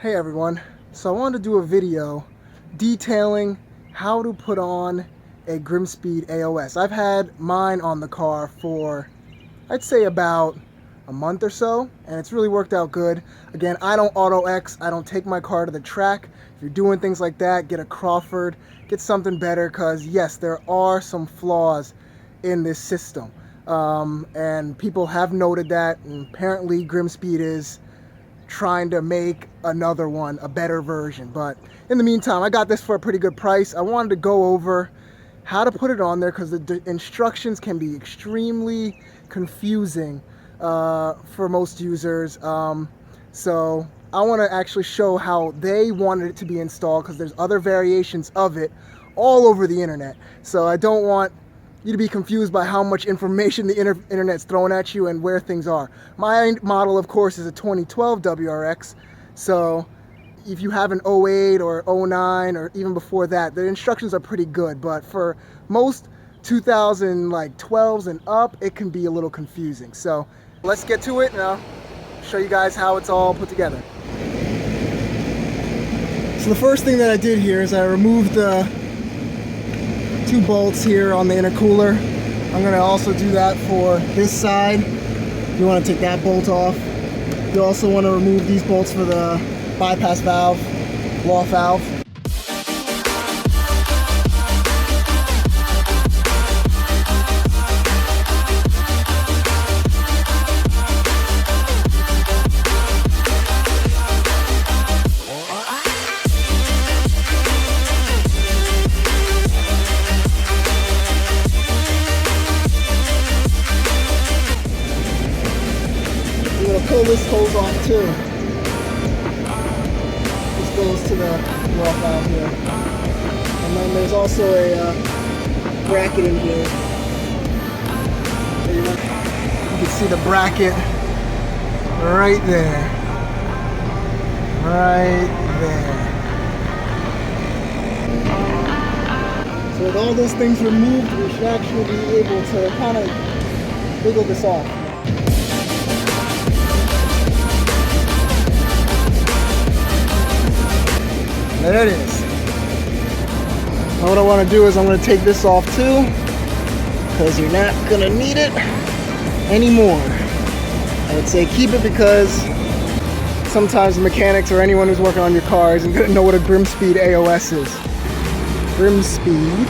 Hey everyone, so I wanted to do a video detailing how to put on a Grimmspeed AOS. I've had mine on the car for, I'd say about a month or so, and it's really worked out good. Again, I don't auto X, I don't take my car to the track. If you're doing things like that, get a Crawford, get something better, because yes, there are some flaws in this system. And people have noted that, and apparently Grimmspeed is trying to make another one, a better version. But in the meantime, I got this for a pretty good price. I wanted to go over how to put it on there because the instructions can be extremely confusing for most users. So I want to actually show how they wanted it to be installed, because there's other variations of it all over the internet. So I don't want you to be confused by how much information the internet's throwing at you and where things are. My model, of course, is a 2012 WRX. So if you have an 08 or 09 or even before that, the instructions are pretty good. But for most 2012s and up, it can be a little confusing. So let's get to it and I'll show you guys how it's all put together. So the first thing that I did here is I removed the two bolts here on the intercooler. I'm going to also do that for this side. You want to take that bolt off. You also want to remove these bolts for the bypass valve, blow-off valve. Pull this hose off too. This goes to the blow-off valve here. And then there's also a bracket in here. You can see the bracket right there. Right there. So with all those things removed, we should actually be able to kind of wiggle this off. There it is. Now what I want to do is I'm going to take this off too, because you're not going to need it anymore. I would say keep it, because sometimes mechanics or anyone who's working on your car isn't going to know what a Grimmspeed AOS is. Grimmspeed.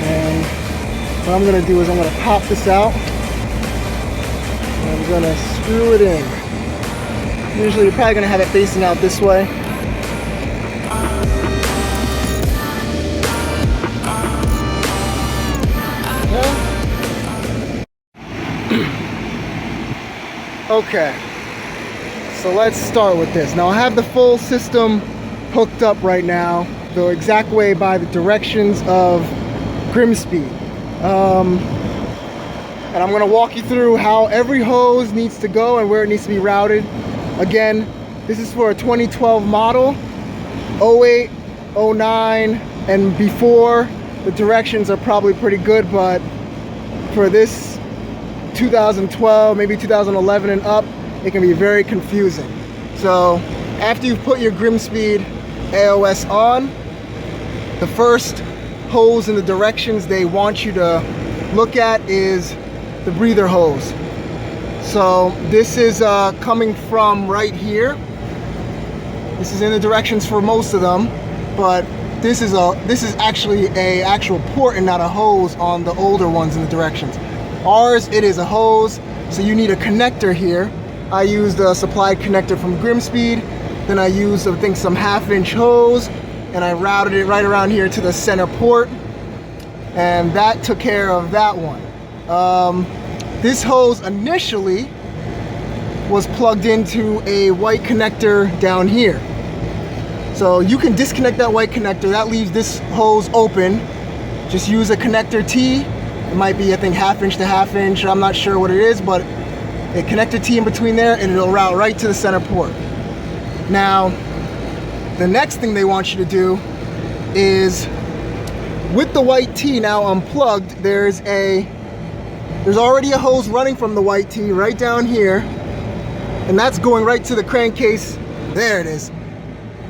And what I'm going to do is I'm going to pop this out. I'm going to screw it in. Usually you're probably going to have it facing out this way. Okay, so let's start with this. Now I have the full system hooked up right now, the exact way by the directions of Grimmspeed. And I'm going to walk you through how every hose needs to go and where it needs to be routed. Again, this is for a 2012 model. 08, 09, and before, the directions are probably pretty good, but for this 2012, maybe 2011 and up, it can be very confusing. So after you've put your Grimmspeed AOS on, the first hose in the directions they want you to look at is the breather hose. So this is coming from right here. This is in the directions for most of them, but this is actually a actual port and not a hose on the older ones in the directions. Ours, it is a hose, so you need a connector here. I used a supplied connector from Grimmspeed, then I used, I think, some 1/2-inch hose, and I routed it right around here to the center port, and that took care of that one. This hose initially was plugged into a white connector down here. So you can disconnect that white connector. That leaves this hose open. Just use a connector T. It might be, I think, 1/2-inch to 1/2-inch. I'm not sure what it is, but a connector T in between there, and it'll route right to the center port. Now, the next thing they want you to do is, with the white T now unplugged, there's a there's already a hose running from the white tee right down here, and that's going right to the crankcase. There it is.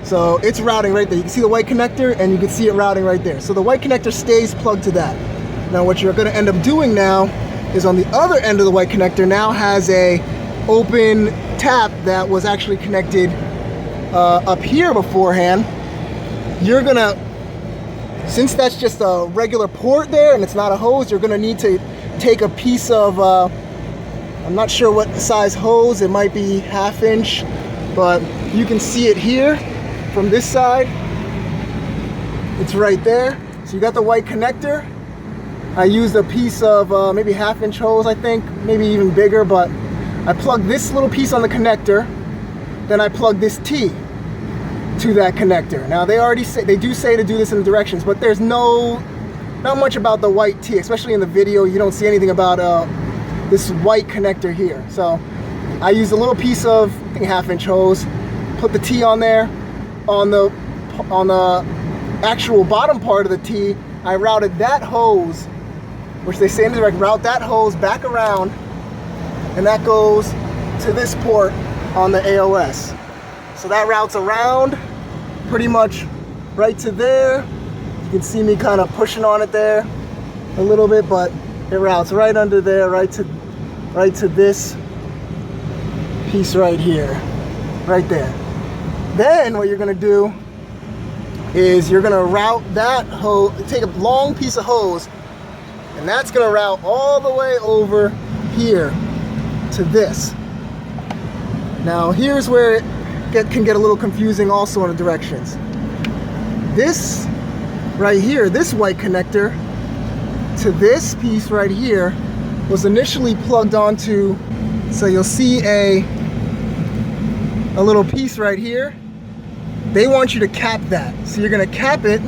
So it's routing right there. You can see the white connector, and you can see it routing right there. So the white connector stays plugged to that. Now what you're going to end up doing now is on the other end of the white connector now has a open tap that was actually connected up here beforehand. You're gonna, since that's just a regular port there and it's not a hose, you're gonna need to take a piece of, I'm not sure what size hose, it might be 1/2 inch, but you can see it here from this side. It's right there. So you got the white connector. I used a piece of maybe 1/2 inch hose, I think, maybe even bigger, but I plugged this little piece on the connector, then I plugged this T to that connector. Now they do say to do this in the directions, but there's not much about the white T, especially in the video. You don't see anything about this white connector here. So I used a little piece of, I think, 1/2 inch hose, put the T on there. On the actual bottom part of the T, I routed that hose, which they say in the direct, route that hose back around, and that goes to this port on the AOS. So that routes around pretty much right to there. You can see me kind of pushing on it there a little bit, but it routes right under there, right to this piece right here, right there. Then what you're gonna do is you're gonna route that hose, take a long piece of hose, and that's gonna route all the way over here to this. Now here's where it can get a little confusing also in the directions. This right here, this white connector to this piece right here was initially plugged onto, so you'll see a little piece right here. They want you to cap that. So you're gonna cap it,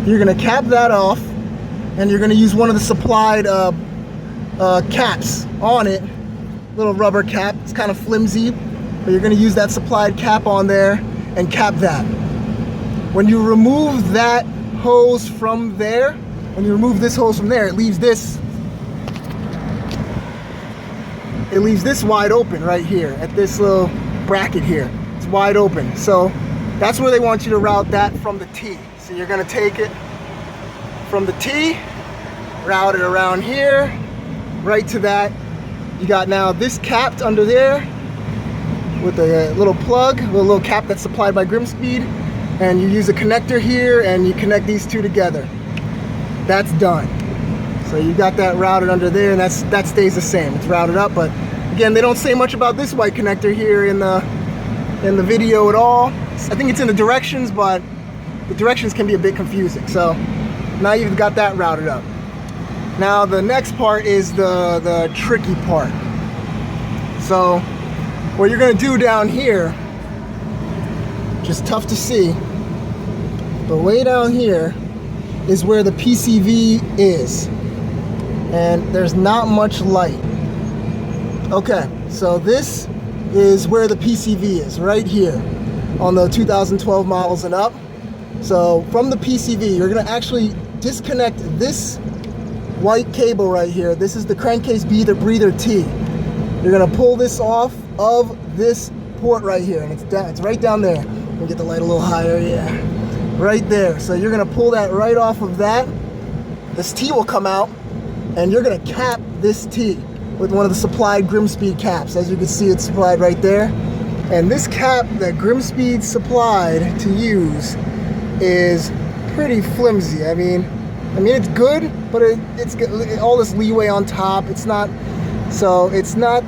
you're gonna cap that off, and you're gonna use one of the supplied caps on it, little rubber cap. It's kind of flimsy, but you're gonna use that supplied cap on there and cap that. When you remove that hose from there, when you remove this hose from there, it leaves this wide open right here at this little bracket here. It's wide open. So that's where they want you to route that from the T. So you're gonna take it from the T, route it around here, right to that. You got now this capped under there with a little plug, a little cap that's supplied by Grimmspeed, and you use a connector here and you connect these two together. That's done. So you got that routed under there, and that stays the same. It's routed up, but again, they don't say much about this white connector here in the video at all. I think it's in the directions, but the directions can be a bit confusing. So now you've got that routed up. Now the next part is the tricky part. So what you're gonna do down here, just tough to see, but way down here is where the PCV is, and there's not much light. Okay, so this is where the PCV is, right here on the 2012 models and up. So from the PCV, you're gonna actually disconnect this white cable right here. This is the crankcase breather T. You're gonna pull this off of this port right here, and it's right down there. Let me get the light a little higher, yeah. Right there. So you're gonna pull that right off of that. This T will come out, and you're gonna cap this T with one of the supplied Grimmspeed caps. As you can see, it's supplied right there. And this cap that Grimmspeed supplied to use is pretty flimsy. I mean it's good, but it's got all this leeway on top. It's not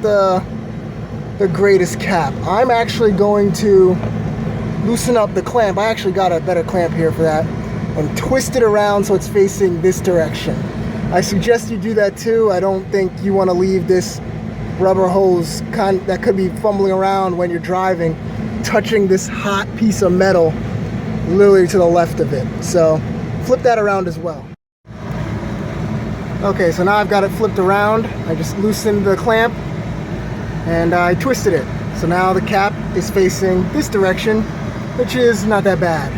the greatest cap. I'm actually going to loosen up the clamp. I actually got a better clamp here for that, and twist it around so it's facing this direction. I suggest you do that too. I don't think you want to leave this rubber hose that could be fumbling around when you're driving, touching this hot piece of metal literally to the left of it. So flip that around as well. Okay, so now I've got it flipped around. I just loosened the clamp and I twisted it. So now the cap is facing this direction, which is not that bad.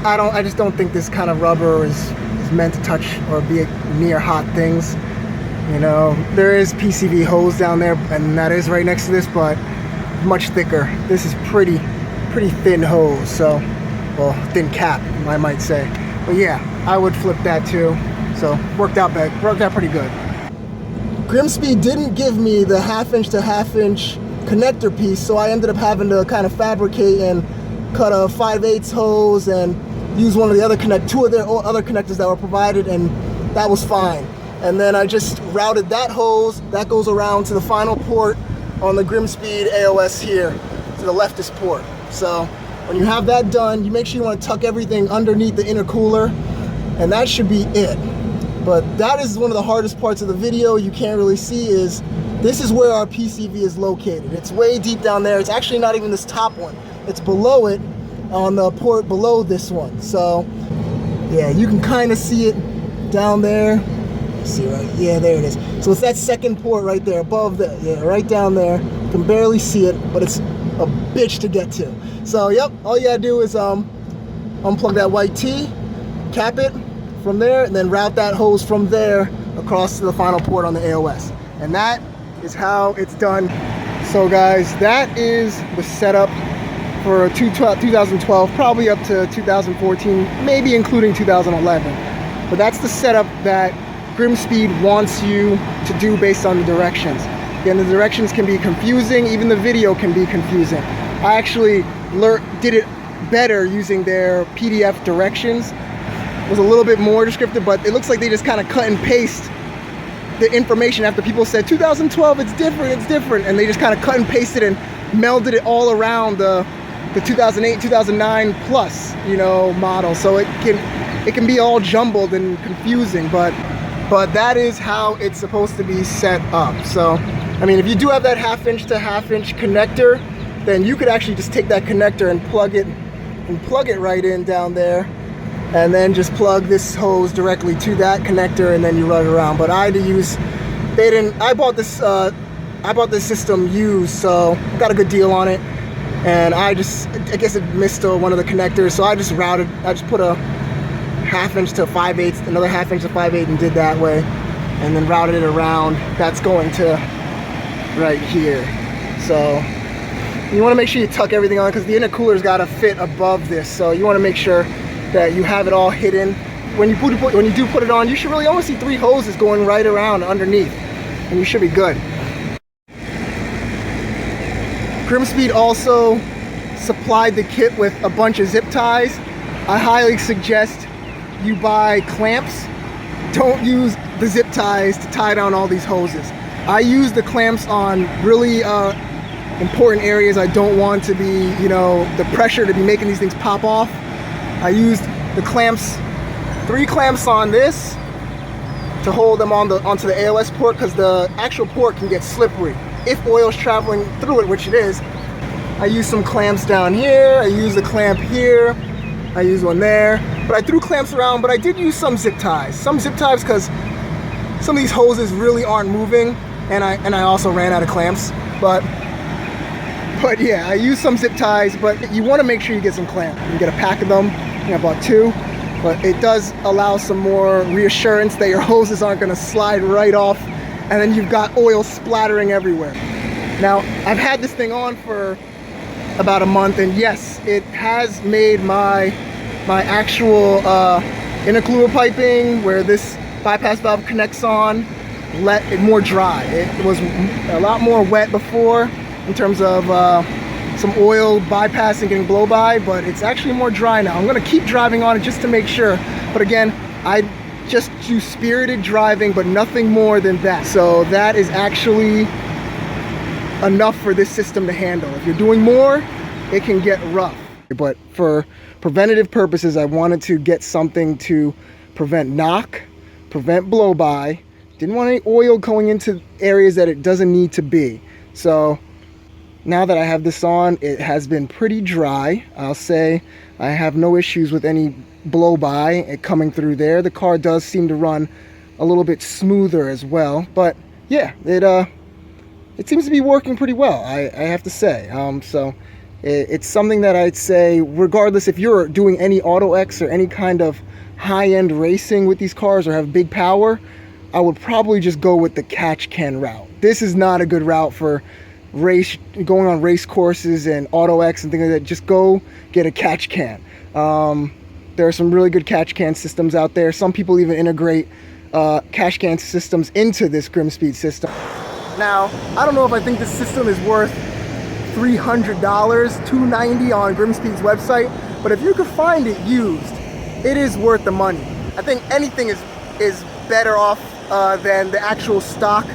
I just don't think this kind of rubber is is meant to touch or be near hot things. You know, there is PCV hose down there, and that is right next to this, but much thicker. This is pretty thin hose, so, well, thin cap, I might say. But yeah, I would flip that too. So worked out pretty good. Grimmspeed didn't give me the 1/2" to 1/2" connector piece, so I ended up having to kind of fabricate and cut a 5/8 hose and use one of the other two of their other connectors that were provided, and that was fine. And then I just routed that hose that goes around to the final port on the Grimmspeed AOS here, to the leftist port. So when you have that done, you make sure you want to tuck everything underneath the intercooler, and that should be it. But that is one of the hardest parts of the video you can't really see. Is this is where our PCV is located. It's way deep down there. It's actually not even this top one. It's below it, on the port below this one. So yeah, you can kind of see it down there. See, right? Yeah, there it is. So it's that second port right there above that. Yeah, right down there. You can barely see it, but it's a bitch to get to. So yep, all you gotta do is unplug that white T, cap it from there, and then route that hose from there across to the final port on the AOS. And that is how it's done. So guys, that is the setup for 2012, probably up to 2014, maybe including 2011. But that's the setup that Grimmspeed wants you to do based on the directions. Again, the directions can be confusing, even the video can be confusing. I actually did it better using their PDF directions. It was a little bit more descriptive, but it looks like they just kind of cut and paste the information after people said 2012, it's different, and they just kind of cut and pasted and melded it all around the 2008, 2009 plus, you know, model. So it can be all jumbled and confusing, but that is how it's supposed to be set up. So, I mean, if you do have that 1/2" to 1/2" connector, then you could actually just take that connector and plug it right in down there, and then just plug this hose directly to that connector, and then you run it around. But I bought this system used, so got a good deal on it, and I guess it missed one of the connectors, so I just put a 1/2" to 5/8, another 1/2" to 5/8, and did that way, and then routed it around. That's going to right here. So you want to make sure you tuck everything on, because the intercooler's got to fit above this, so you want to make sure that you have it all hidden. When you do put it on, you should really only see 3 hoses going right around underneath, and you should be good. Grimmspeed also supplied the kit with a bunch of zip ties. I highly suggest you buy clamps. Don't use the zip ties to tie down all these hoses. I use the clamps on really important areas I don't want to be, you know, the pressure to be making these things pop off. I used the clamps, 3 clamps on this to hold them onto the AOS port, because the actual port can get slippery if oil's traveling through it, which it is. I used some clamps down here. I used a clamp here. I used one there. But I threw clamps around, but I did use some zip ties. Some zip ties, because some of these hoses really aren't moving, and I also ran out of clamps. But yeah, I used some zip ties, but you want to make sure you get some clamps. You can get a pack of them. I think I bought 2, but it does allow some more reassurance that your hoses aren't going to slide right off, and then you've got oil splattering everywhere. Now, I've had this thing on for about a month, and yes, it has made my actual intercooler piping, where this bypass valve connects on, more dry. It was a lot more wet before in terms of some oil bypassing, getting blow by, but it's actually more dry now. I'm gonna keep driving on it just to make sure, but again, I just do spirited driving, but nothing more than that. So that is actually enough for this system to handle. If you're doing more, it can get rough. But for preventative purposes, I wanted to get something to prevent knock, prevent blow by. Didn't want any oil going into areas that it doesn't need to be. So now that I have this on, it has been pretty dry. I'll say I have no issues with any blow by coming through there. The car does seem to run a little bit smoother as well, but yeah, it seems to be working pretty well, I have to say. So it's something that I'd say, regardless if you're doing any Auto X or any kind of high-end racing with these cars or have big power, I would probably just go with the catch can route. This is not a good route for going on race courses and Auto X and things like that. Just go get a catch can. There are some really good catch can systems out there. Some people even integrate catch can systems into this Grimmspeed system. Now, I don't know if I think this system is worth $300, $290 on Grimmspeed's website, but if you could find it used, it is worth the money. I think anything is better off than the actual stock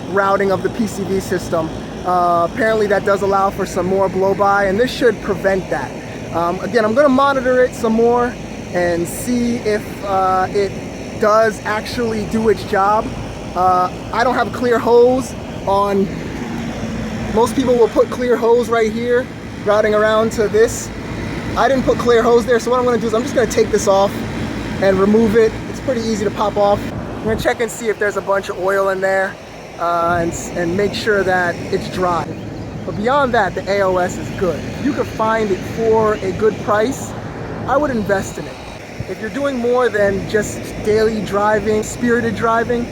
routing of the PCV system. Apparently that does allow for some more blow-by, and this should prevent that. Again, I'm gonna monitor it some more and see if it does actually do its job. I don't have a clear hose on. Most people will put clear hose right here, routing around to this. I didn't put clear hose there, so what I'm gonna do is I'm just gonna take this off and remove it. It's pretty easy to pop off. I'm gonna check and see if there's a bunch of oil in there and make sure that it's dry. But beyond that, the AOS is good. If you could find it for a good price, I would invest in it. If you're doing more than just daily driving, spirited driving,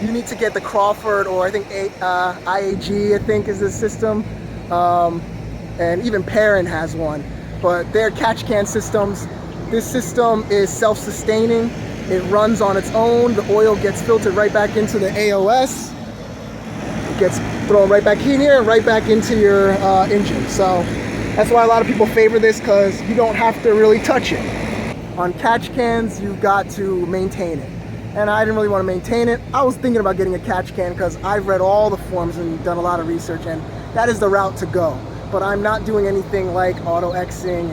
you need to get the Crawford, or I think IAG, I think is the system. And even Perrin has one. But they're catch can systems. This system is self-sustaining. It runs on its own. The oil gets filtered right back into the AOS. It gets thrown right back in here and right back into your engine. So that's why a lot of people favor this, because you don't have to really touch it. On catch cans, you've got to maintain it. And I didn't really want to maintain it. I was thinking about getting a catch can because I've read all the forums and done a lot of research, and that is the route to go. But I'm not doing anything like Auto Xing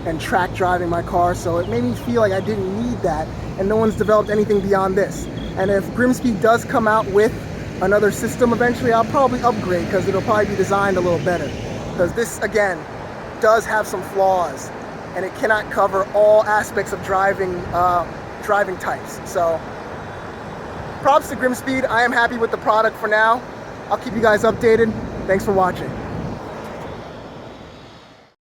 and track driving my car, so it made me feel like I didn't need that, and no one's developed anything beyond this. And if Grimmspeed does come out with another system eventually, I'll probably upgrade, because it'll probably be designed a little better. Because this, again, does have some flaws, and it cannot cover all aspects of driving types. So props to Grimmspeed. I am happy with the product for now. I'll keep you guys updated. Thanks for watching.